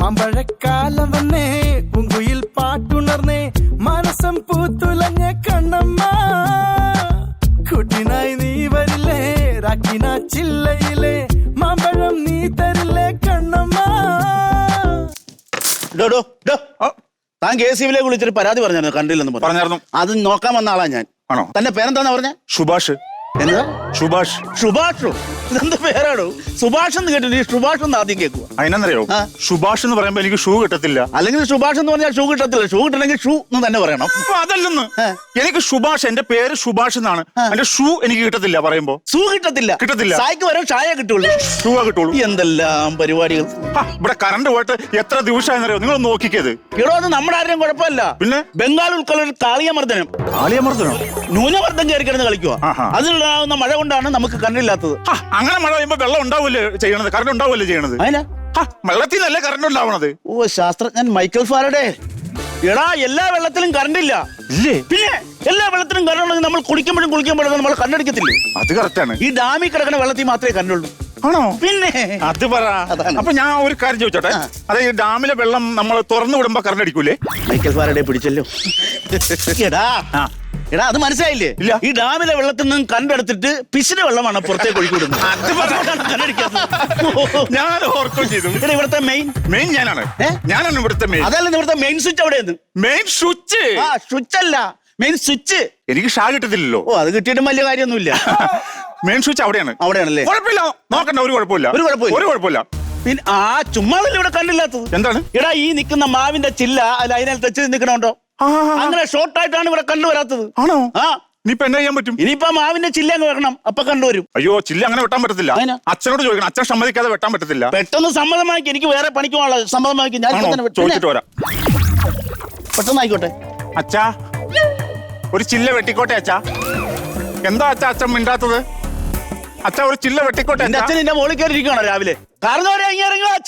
മാമ്പഴക്കാലം വന്നേ പൂങ്കുയിൽ പാട്ടുണർന്നേ മനസ്സം പൂത്തുലഞ്ഞ കണ്ണമ്മ കുട്ടിനായി നീ വരില്ലേ രാക്കിന ചില്ലയിലെ മാമ്പഴം നീ തരില്ലേ കണ്ണമ്മ. താൻ KCBയിലേക്ക് വിളിച്ചിട്ട് പരാതി പറഞ്ഞായിരുന്നു, കണ്ടില്ലെന്ന് പറഞ്ഞായിരുന്നു. അത് നോക്കാൻ വന്ന ആളാ ഞാൻ. ആണോ? തന്റെ പേരെന്താന്ന് പറഞ്ഞ? സുഭാഷ്. എന്താ സുഭാഷ്? സുഭാഷോ? ഇതെന്ത് പേരാണോ? സുഭാഷ് എന്ന് കേട്ടിട്ട് സുഭാഷ് എന്ന് ആദ്യം കേൾക്കുക. അതിനെന്നറിയോ, സുഭാഷ് എന്ന് പറയുമ്പോ എനിക്ക് ഷൂ കിട്ടത്തില്ല. അല്ലെങ്കിൽ സുഭാഷ് എന്ന് പറഞ്ഞാൽ ഷൂ കിട്ടത്തില്ല. ഷൂ കിട്ടണമെങ്കിൽ ഷൂ എന്ന് തന്നെ പറയണം. അതല്ലെന്ന്, എനിക്ക് സുഭാഷ്, എന്റെ പേര് സുഭാഷ് എന്നാണ്. എന്റെ ഷൂ എനിക്ക് കിട്ടത്തില്ല പറയുമ്പോ. ഷൂ കിട്ടത്തില്ല? കിട്ടത്തില്ല. ചായക്ക് വരാൻ ചായ കിട്ടുള്ളൂ, ഷൂ കിട്ടുള്ളൂ. എന്തെല്ലാം പരിപാടികൾ. ഇവിടെ കറണ്ട് പോയിട്ട് എത്ര ദിവസമായെന്നറിയോ? നിങ്ങൾ നോക്കിക്കേത്. ഇടോ, അത് നമ്മുടെ ആരും കുഴപ്പമില്ല. പിന്നെ ബംഗാൾ ഉൾക്കൊള്ളൊരു കാളിയമർദ്ദനം. കാളിയമർദ്ദനോ? ന്യൂനമർദ്ദം കയറി കിടന്ന് കളിക്കുക. അതിലുണ്ടാകുന്ന മഴ കൊണ്ടാണ് നമുക്ക് കറണ്ടില്ലാത്തത്. അങ്ങനെ മഴ പെയ്യുമ്പോ വെള്ളം ഉണ്ടാവില്ലേ ചെയ്യണത്? കറണ്ട് ഉണ്ടാവില്ലേ ചെയ്യണത്? വെള്ളത്തിൽ നിന്നല്ലേ കറണ്ട് ഉണ്ടാവണത്? ഓ, ശാസ്ത്രജ്ഞൻ മൈക്കൽ ഫാരഡേ. എടാ, എല്ലാ വെള്ളത്തിലും കറണ്ടില്ല. ഇല്ലേ? പിന്നെ എല്ലാ വെള്ളത്തിലും കറണ്ട് ഉണ്ടെങ്കിൽ നമ്മൾ കുളിക്കുമ്പോഴും നമ്മൾ കണ്ണടിക്കത്തില്ലേ? അത് കറക്റ്റാണ്. ഈ ഡാമിൽ കിടക്കുന്ന വെള്ളത്തിൽ മാത്രമേ കറണ്ടുള്ളൂ. ആണോ? പിന്നെ അത് പറ. അപ്പൊ ഞാൻ ഒരു കാര്യം ചോദിച്ചോട്ടെ, അതെ, ഈ ഡാമിലെ വെള്ളം നമ്മൾ തുറന്നു വിടുമ്പോ കറണ്ട് അടിക്കൂലേ? മൈക്കൽ ഫാരഡേ പിടിച്ചല്ലോ. എടാ, അത് മനസ്സിലായില്ലേ? ഇല്ല. ഈ ഡാമിലെ വെള്ളത്തിൽ നിന്നും കണ്ടെടുത്തിട്ട് പിശിന്റെ വെള്ളമാണ് പുറത്തേക്ക് ഒഴുക്കി വിടുന്നത്. ഞാൻ ഓർക്കും ചെയ്തു. ഇവിടുത്തെ മെയിൻ ഞാനാണ് ഇവിടുത്തെ മെയിൻ. അതല്ല, ഇവിടുത്തെ മെയിൻ സ്വിച്ച് എവിടെയാണ്? Main switch? സ്വിച്ച് അല്ല, മെയിൻ സ്വിച്ച്. എനിക്ക് ഷാ കിട്ടത്തില്ലല്ലോ. ഓ, അത് കിട്ടിയിട്ടും വലിയ കാര്യമൊന്നുമില്ല. മെയിൻ സ്വിച്ച് അവിടെയാണല്ലേ? കുഴപ്പമില്ല, നോക്കണ്ട, ഒരു കുഴപ്പമില്ല. പിന്നെ ചുമ്മാതല്ലേ ഇവിടെ കണ്ടില്ലാത്തത്? എന്താണ്? എടാ, ഈ നിൽക്കുന്ന മാവിന്റെ ചില്ല അല്ല, അതിനകത്ത് വെച്ച് നിൽക്കണോണ്ടോ? അങ്ങനെ ഷോർട്ട് ആയിട്ടാണ് ഇവിടെ കണ്ടുവരാത്തത്. ആണോ? ഇനിയിപ്പോ എന്നാ ചെയ്യാൻ പറ്റും? ഇനിയിപ്പോ മാവിന്റെ ചില്ല അങ്ങ് വെക്കണം, അപ്പൊ കണ്ടുവരും. അയ്യോ, ചില്ല അങ്ങനെ വെട്ടാൻ പറ്റത്തില്ല. അച്ഛനോട് ചോദിക്കണം, അച്ഛൻ സമ്മതിക്കാതെ വെട്ടാൻ പറ്റത്തില്ല. പെട്ടെന്ന് സമ്മതമാക്കി, എനിക്ക് വേറെ പണിക്കുള്ള സമ്മതമാക്കി. ഞാൻ ചോദിച്ചിട്ട് വരാം. പെട്ടെന്ന് ആയിക്കോട്ടെ. അച്ഛാ, ഒരു ചില്ല വെട്ടിക്കോട്ടെ അച്ഛാ. എന്താ അച്ഛൻ മിണ്ടാത്തത്? അച്ഛാ, ഒരു ചില്ല വെട്ടിക്കോട്ടെ. എന്റെ അച്ഛൻ എന്റെ മോളിൽ കയറി ഇരിക്കുകയാണോ രാവിലെ? കാരണം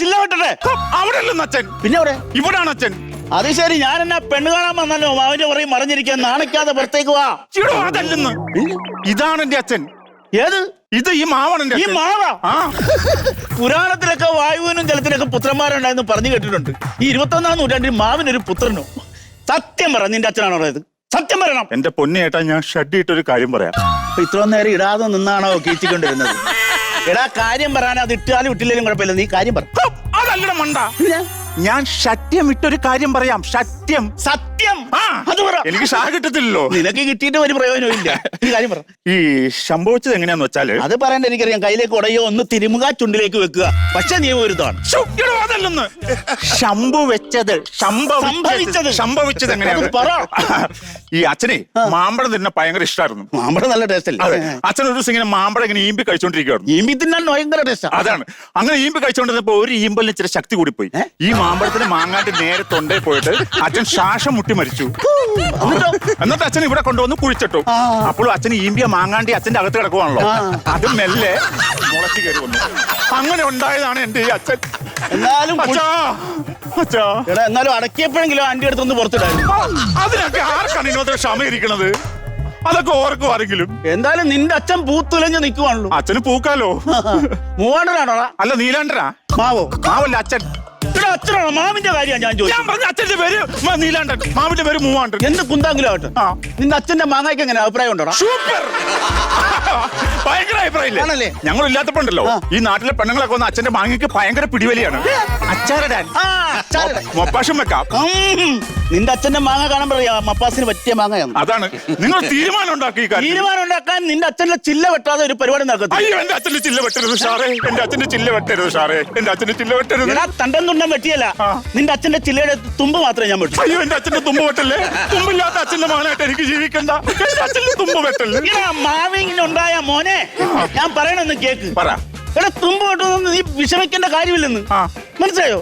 ചില്ല വെട്ടട്ടെ. അവിടെ അല്ലെന്ന് അച്ഛൻ. പിന്നെ അവിടെ? ഇവിടാണ് അച്ഛൻ. അത് ശരി, ഞാൻ എന്നാ പെണ്ണ് കാണാൻ വന്നല്ലോ, മാവിന്റെ പറയും മറിഞ്ഞിരിക്കാൻ. നാണിക്കാതെ പുറത്തേക്ക് വാ. അതല്ലെന്ന്, ഇതാണ് എന്റെ അച്ഛൻ. ഏത്? ഇത് ഈ മാവാണ്. ഈ മാവാ? പുരാണത്തിലൊക്കെ വായുവിനും ജലത്തിനൊക്കെ പുത്രന്മാരുണ്ടായെന്ന് പറഞ്ഞു കേട്ടിട്ടുണ്ട്. ഈ 21-ാം നൂറ്റാണ്ടിൽ മാവിനൊരു പുത്രനോ? സത്യം പറ, നിന്റെ അച്ഛനാണോ ഇത്? സത്യം പറയണം. എന്റെ പൊന്നിയേട്ടാ, ഞാൻ ഷഡ്ഡിട്ടൊരു കാര്യം പറയാം. ഇത്രയും നേരം ഇടാതെ നിന്നാണോ കീച്ചിക്കൊണ്ടിരുന്നത്? എടാ, കാര്യം പറയാൻ, അത് ഇട്ടാലും ഇട്ടില്ലേലും കുഴപ്പമില്ല, നീ കാര്യം പറ. അതല്ല മണ്ട, ഞാൻ സത്യം ഇട്ടൊരു കാര്യം പറയാം. സത്യം. അത് പറ. എനിക്ക് ഷാ കിട്ടത്തില്ലല്ലോ. നിനക്ക് കിട്ടിയിട്ട് ഒരു പ്രയോജനവും ഇല്ല. ഈ കാര്യം പറ. ഈ സംഭവിച്ചത് എങ്ങനെയാന്ന് വെച്ചാല്, അത് പറയണ്ട, എനിക്കറിയാം. കയ്യിലേക്ക് ഉടയോ ഒന്ന് തിരുമുക, ചുണ്ടിലേക്ക് വെക്കുക. പക്ഷെ നിയമം ഒരു ഇതാണ്. അതല്ലെന്ന്, സംഭവിച്ചത് എങ്ങനെയാണ് പറ. ഈ അച്ഛനെ മാമ്പഴം തിന്നെ ഭയങ്കര ഇഷ്ടമായിരുന്നു. മാമ്പഴം നല്ല ടേസ്റ്റ് അല്ലേ? അച്ഛൻ ഒരു ദിവസം ഇങ്ങനെ മാമ്പഴം ഇങ്ങനെ ഈമ്പി കഴിച്ചോണ്ടിരിക്കുകയായിരുന്നു. ഈമ്പി തിന്നാൻ ഭയങ്കര ടേസ്റ്റ്. അതാണ്. അങ്ങനെ ഈമ്പി കഴിച്ചോണ്ടിരുന്നപ്പോ ഒരു ഈമ്പലിന് ഇച്ചിരി ശക്തി കൂടിപ്പോയി. ഈ മാമ്പഴത്തിന് മാങ്ങാട്ട് നേരെ തൊണ്ടേ പോയിട്ട് അച്ഛൻ ശ്വാസം മുട്ടി മരിച്ചു. എന്നിട്ട് അച്ഛൻ ഇവിടെ കൊണ്ടുവന്ന് കുഴിച്ചിട്ടു. അപ്പോൾ അച്ഛൻ ഈമ്പിയ മാങ്ങാണ്ടി അച്ഛന്റെ അകത്ത് കിടക്കുവാണല്ലോ. അത് മെല്ലെ മുളച്ചു കയറി വന്നു. അങ്ങനെ ഉണ്ടായതാണ് എന്റെ ഈ അച്ഛൻ. എന്നാലും അടക്കിയപ്പോഴെങ്കിലും ആന്റി അടുത്തൊന്ന് പുറത്തിടായിരുന്നു. അതിനൊക്കെ ആർക്കാണ് ഇന്നത്തെ ക്ഷമയിരിക്കണത്? അതൊക്കെ ഓർക്കും ആരെങ്കിലും. എന്തായാലും നിന്റെ അച്ഛൻ പൂത്തുലഞ്ഞ് നിൽക്കുവാണല്ലോ. അച്ഛന് പൂക്കാലോ. മൂവാണ്ടനാണോ? അല്ല, നീലാണ്ടനാ. മാവല്ല, അച്ഛൻ. അച്ഛനാണോ? മാവിന്റെ കാര്യമാണ് ഞാൻ ചോദിച്ചത്. ഞാൻ പറഞ്ഞ അച്ഛന്റെ പേര് നീലാണ്ടൻ, മാവിന്റെ പേര് മൂവാണ്ടൻ. എന്ത് കുന്താങ്കിലും ആവട്ടെ. നിന്റെ അച്ഛന്റെ മാങ്ങയ്ക്ക് എങ്ങനെ അഭിപ്രായം ഉണ്ടോ? സൂപ്പർ, ഭയങ്കര അഭിപ്രായമില്ലേ? ഞങ്ങൾ ഇല്ലാത്തപ്പോണ്ടല്ലോ ഈ നാട്ടിലെ പെണ്ണുങ്ങളൊക്കെ വന്ന് അച്ഛന്റെ മാങ്ങയ്ക്ക് ഭയങ്കര പിടിവലിയാണ്. അച്ചാറിടാൻ മൊപ്പാശം വെക്കാം. നിന്റെ അച്ഛന്റെ മാങ്ങ കാണാൻ പറയാ, മപ്പാസിന് പറ്റിയ മാങ്ങയാണ്. അതാണ്. നിങ്ങൾ തീരുമാനം ഉണ്ടാക്കി. തീരുമാനം ഉണ്ടാക്കാൻ നിന്റെ അച്ഛന്റെ ചില്ല വെട്ടാതെ ഒരു പരിപാടി നടക്കത്തില്ല. അയ്യോ, എന്റെ അച്ഛന്റെ ചില്ല വെട്ടരുത് സാറേ. എന്റെ അച്ഛന്റെ ചില്ല വെട്ടരുത് സാറേ. എന്റെ അച്ഛന്റെ ചില്ല വെട്ടരുത്. തണ്ടൻ തുണ്ടം വെട്ടിയല്ല, നിന്റെ അച്ഛന്റെ ചില്ലയുടെ തുമ്പ് മാത്രമേ ഞാൻ വെട്ടു. അയ്യോ, എന്റെ അച്ഛന്റെ തുമ്പ് വെട്ടല്ലേ. തുമ്പില്ലാത്ത അച്ഛന്റെ മകനായിട്ട് എനിക്ക് ജീവിക്കണ്ട. എന്റെ അച്ഛന്റെ തുമ്പ് വെട്ടല്ലേ. മാവിനുണ്ടായ മോനെ, ഞാൻ പറയണെന്ന് കേക്ക്. പറ. എടാ, തുമ്പ് വെട്ടുന്ന നീ വിഷമിക്കേണ്ട കാര്യമില്ലെന്ന് മനസ്സിലായോ?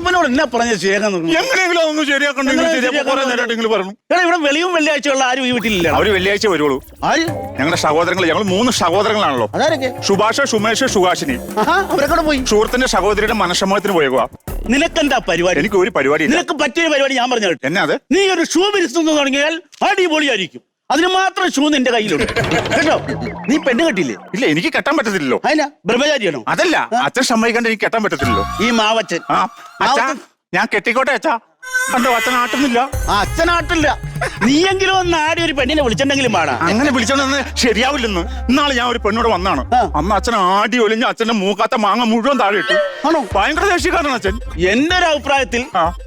ഇവനോട് എന്നാ പറഞ്ഞ ശരിയാക്കാൻ എങ്ങനെയെങ്കിലും അതൊന്നും ശരിയാക്കണ്ടെങ്കിൽ പറഞ്ഞു. എടാ, ഇവിടെ വെളിയും വെള്ളിയാഴ്ചയുള്ള ആരും ഈ വീട്ടിലില്ല. അവര് വെള്ളിയാഴ്ച വരുള്ളൂ. ആര്? ഞങ്ങളുടെ സഹോദരങ്ങൾ. ഞങ്ങൾ 3 സഹോദരങ്ങളാണല്ലോ. അതാരൊക്കെ? സുഭാഷ്, സുമേഷ്, സുഹാഷിനി. അവരൊക്കെ പോയി. സുഹൃത്തിന്റെ സഹോദരിയുടെ മനസ്സമ്മതത്തിന് പോയേക്കുക. നിനക്കെന്താ പരിപാടി? എനിക്ക് ഒരു പരിപാടി. നിനക്ക് പറ്റിയ പരിപാടി ഞാൻ പറഞ്ഞു. എന്നാ അത്? നീ ഒരു ഷൂ ബിസിനസ് തുടങ്ങിയാൽ അടിപൊളിയായിരിക്കും. അതിന് മാത്രം ഷൂ നിന്റെ കയ്യിലുണ്ട് കേട്ടോ. നീ പെണ്ണ് കെട്ടില്ലേ? ഇല്ല, എനിക്ക് കെട്ടാൻ പറ്റത്തില്ലല്ലോ. അതിനാ ബ്രഹ്മചാരിയാണോ? അതല്ല, അച്ഛൻ സമ്മതിക്കാണ്ട് എനിക്ക് കെട്ടാൻ പറ്റത്തില്ലല്ലോ. ഈ മാവച്ചൻ ആ അച്ഛാ, ഞാൻ കെട്ടിക്കോട്ടെ അച്ഛാ. കണ്ടോ, അച്ഛൻ ആട്ടുന്നില്ല. ആ അച്ഛനാട്ടില്ല. നീയെങ്കിലും ഒന്ന് ആടി ഒരു പെണ്ണിനെ വിളിച്ചിട്ടുണ്ടെങ്കിലും പാടാ. അങ്ങനെ വിളിച്ചോണ്ടെന്ന് ശരിയാവില്ലെന്ന്. ഇന്നാളെ ഞാൻ ഒരു പെണ്ണോട് വന്നാണ്. അന്ന് അച്ഛൻ ആടി ഒലിഞ്ഞ് അച്ഛന്റെ മൂക്കാത്ത മാങ്ങ മുഴുവൻ താഴെ ഇട്ടു. ആണോ? ഭയങ്കര ദേഷ്യക്കാരനാണ് അച്ഛൻ. എന്റെ ഒരു അഭിപ്രായത്തിൽ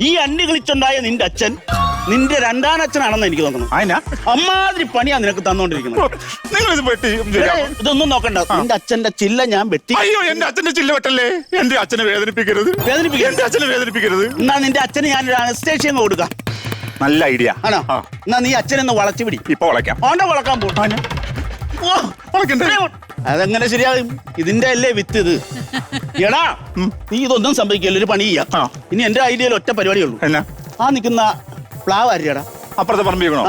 ഈ അന്നി കളിച്ചുണ്ടായ നിന്റെ അച്ഛൻ നിന്റെ രണ്ടാം അച്ഛനാണെന്ന് എനിക്ക് തോന്നുന്നു. അതിനാ അമ്മാതിരി പണിയാ നിനക്ക് തന്നോണ്ടിരിക്കുന്നത്. നിങ്ങൾ ഇത് വെട്ടി ഇതൊന്നും നോക്കണ്ട. നിന്റെ അച്ഛന്റെ ചില്ല ഞാൻ വെട്ടി. അയ്യോ, എന്റെ അച്ഛന്റെ ചില്ല വെട്ടല്ലേ. എന്റെ അച്ഛനെ വേദനിപ്പിക്കരുത്. എന്റെ അച്ഛനെ വേദനിപ്പിക്കരുത്. എന്നാ നിന്റെ അച്ഛന് ഞാനൊരു അനസ്തേഷ്യ കൊടുക്കാം. നല്ല ഐഡിയ ആണോ? എന്നാ നീ അച്ഛനൊന്ന് വളച്ചു പിടി. ഇപ്പൊ വളയ്ക്കാം. ഓണ്ട വളക്കാൻ പോകും. അതെങ്ങനെ ശരിയാകും? ഇതിന്റെ അല്ലേ വിത്ത് ഇത്. എടാ, നീ ഇതൊന്നും സംഭവിക്കില്ല. ഒരു പണി ചെയ്യാം. ഇനി എന്റെ ഐഡിയയിൽ ഒറ്റ പരിപാടിയുള്ളൂ. എന്നാ? ആ നിൽക്കുന്ന പ്ലാവ് ആരിയടാ? അപ്പുറത്തെ പറമ്പിക്കണോ?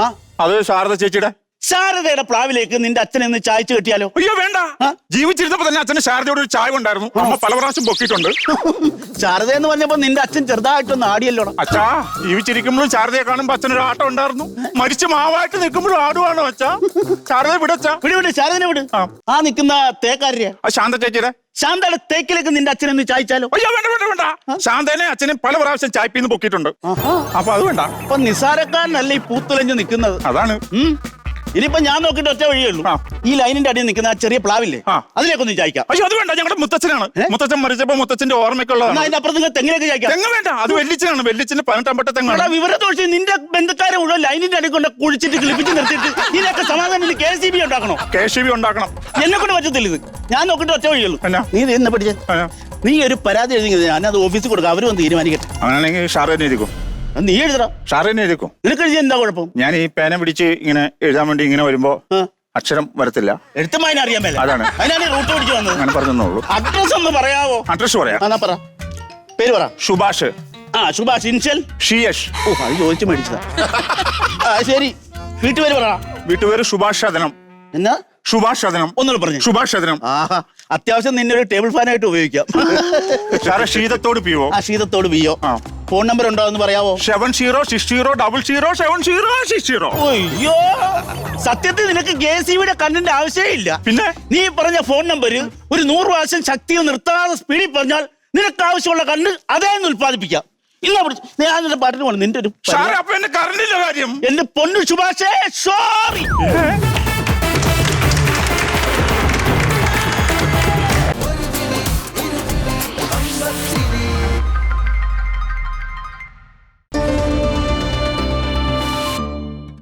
അത് ശാരദ ചേച്ചിയുടെ. ശാരദയുടെ പ്ലാവിലേക്ക് നിന്റെ അച്ഛനെ ഒന്ന് ചായച്ച് കെട്ടിയാലോ? അയ്യോ വേണ്ട. ജീവിച്ചിരുന്നപ്പോ തന്നെ അച്ഛന് ശാരദയോട് ഒരു ചായ ഉണ്ടായിരുന്നു. അമ്മ പല പ്രാവശ്യം പൊക്കിയിട്ടുണ്ട്. ശാരദ എന്ന് പറഞ്ഞപ്പോ നിന്റെ അച്ഛൻ ചെറുതായിട്ടൊന്ന് ആടിയല്ലോടാ. അച്ഛാ, ജീവിച്ചിരിക്കുമ്പോഴും ശാരദയെ കാണുമ്പോ അച്ഛനൊരു ആട്ടം ഉണ്ടായിരുന്നു. മരിച്ചു മാവായിട്ട് നിൽക്കുമ്പോഴും ആടുവാണോ അച്ഛാ? ശാരദയെ വിടച്ചാ. വിട് ശാരദനെ വിട്. ആ നിൽക്കുന്ന തേക്കാരിയ ശാന്ത ചേച്ചിയുടെ. ശാന്തയുടെ തേക്കിലേക്ക് നിന്റെ അച്ഛനൊന്ന് ചായച്ചാലോ? അയ്യോ വേണ്ട വേണ്ട വേണ്ട. ശാന്തനെ അച്ഛനെ പല പ്രാവശ്യം ചായപ്പിന്ന് പൊക്കിയിട്ടുണ്ട്. അപ്പൊ അത് വേണ്ട. അപ്പൊ നിസാരക്കാരനല്ല ഈ പൂത്തുലഞ്ഞ് നിൽക്കുന്നത്. അതാണ്. ഇനിയിപ്പോ ഞാൻ നോക്കിട്ട് ഒറ്റ വഴിയുള്ളൂ. ഈ ലൈനിന്റെ അടിയിൽ നിൽക്കുന്ന ആ ചെറിയ പ്ലാവില്ലേ, അതിലേക്കൊന്ന് ചായക്കാം. അയ്യോ അത് വേണ്ട. ഞങ്ങളുടെ മുത്തച്ഛനാണ്. മുത്തച്ഛൻ മരിച്ചപ്പോ മുത്തച്ഛന്റെ ഓർമ്മയ്ക്കുള്ളതാണ്. അതിന്റെ അപ്പുറത്ത് നിങ്ങൾ തെങ്ങിലേക്ക് ചായക്കാം. തെങ്ങ് വേണ്ട. അത് വെല്ലിച്ചനാണ്. വെല്ലിച്ചിന്റെ 18 പട്ട തെങ്ങാണ്. വിവരദോഷി നിന്റെ ബന്ധുക്കാരെ മുഴുവൻ ലൈനിന്റെ അടി കൊണ്ട് കുഴിച്ചിട്ട് കിളിപ്പിച്ച് നിർത്തിയിട്ട് ഇതിനൊക്കെ സമാധാനം KCB ഉണ്ടാക്കണോ? KCB ഉണ്ടാക്കണം. എന്നെ കൊണ്ട് പറ്റത്തില്ല ഇത്. ഞാൻ നോക്കിട്ട് ഒറ്റ വഴിയുള്ളൂ. നീ എന്നെ പഠിച്ച നീ ഒരു പരാതി എഴുതി ഞാനത് ഓഫീസിൽ കൊടുക്കാം. അവരും ഒന്ന് തീരുമാനിക്കട്ടെ. അങ്ങനെയാണെങ്കിൽ ഷാറേനെ എഴുതിക്കും. നീ എഴുതണം. ഷാറേനെ എഴുതിക്കും. നിനക്ക് എഴുതിയ എന്താ കുഴപ്പം? ഞാൻ ഈ പേന പിടിച്ച് ഇങ്ങനെ എഴുതാൻ വേണ്ടി ഇങ്ങനെ വരുമ്പോ അക്ഷരം വരത്തില്ല. എഴുത്തുമായനെ അറിയാൻ മേല. അതാണ്. അതിനാണ് റൂട്ട് പിടിച്ച് വന്നത്. അങ്ങനെ പറഞ്ഞോളൂ. അഡ്രസ് ഒന്ന് പറയാവോ? അഡ്രസ് പറയാം. എന്നാ പറ. പേര് പറ. സുഭാഷ്. സുഭാഷ്. ഇൻഷ്യൽ ഷിയഷ്. ഓ, അത് ചോദിച്ചു മേടിച്ചതാ. ശരി, വീട്ടുപേര് പറ. വീട്ടുപേര് സുഭാഷ് ശതനം. എന്നാ? സുഭാഷ് ശതനം. ഒന്നുകൂടെ പറഞ്ഞു. സുഭാഷ് ശതനം. അത്യാവശ്യം നിന്നെ ഒരു ടേബിൾ ഫാനായിട്ട് ഉപയോഗിക്കാം. ശീതത്തോട് പിയോ. ശീതത്തോട് പിയോ. ഫോൺ നമ്പർ ഉണ്ടോ എന്ന് പറയാവോ? 7060007060. അയ്യോ, സത്യത്തിൽ നിനക്ക് KCBയുടെ കണ്ണിന്റെ ആവശ്യമേ ഇല്ല. പിന്നെ നീ പറഞ്ഞ ഫോൺ നമ്പർ ഒരു 100 പ്രാവശ്യം ശക്തിയിൽ നിർത്താതെ സ്പീഡിൽ പറഞ്ഞാൽ നിനക്ക് ആവശ്യമുള്ള കണ്ണ് അതേ ഉൽപ്പാദിപ്പിക്കാം. ഇല്ല, ഞാൻ പാട്ടിന് പോകണം. നിന്റെ ഒരു കറണ്ടിന്റെ കാര്യം. എന്റെ പൊന്നു സുഭാഷേ, സോറി.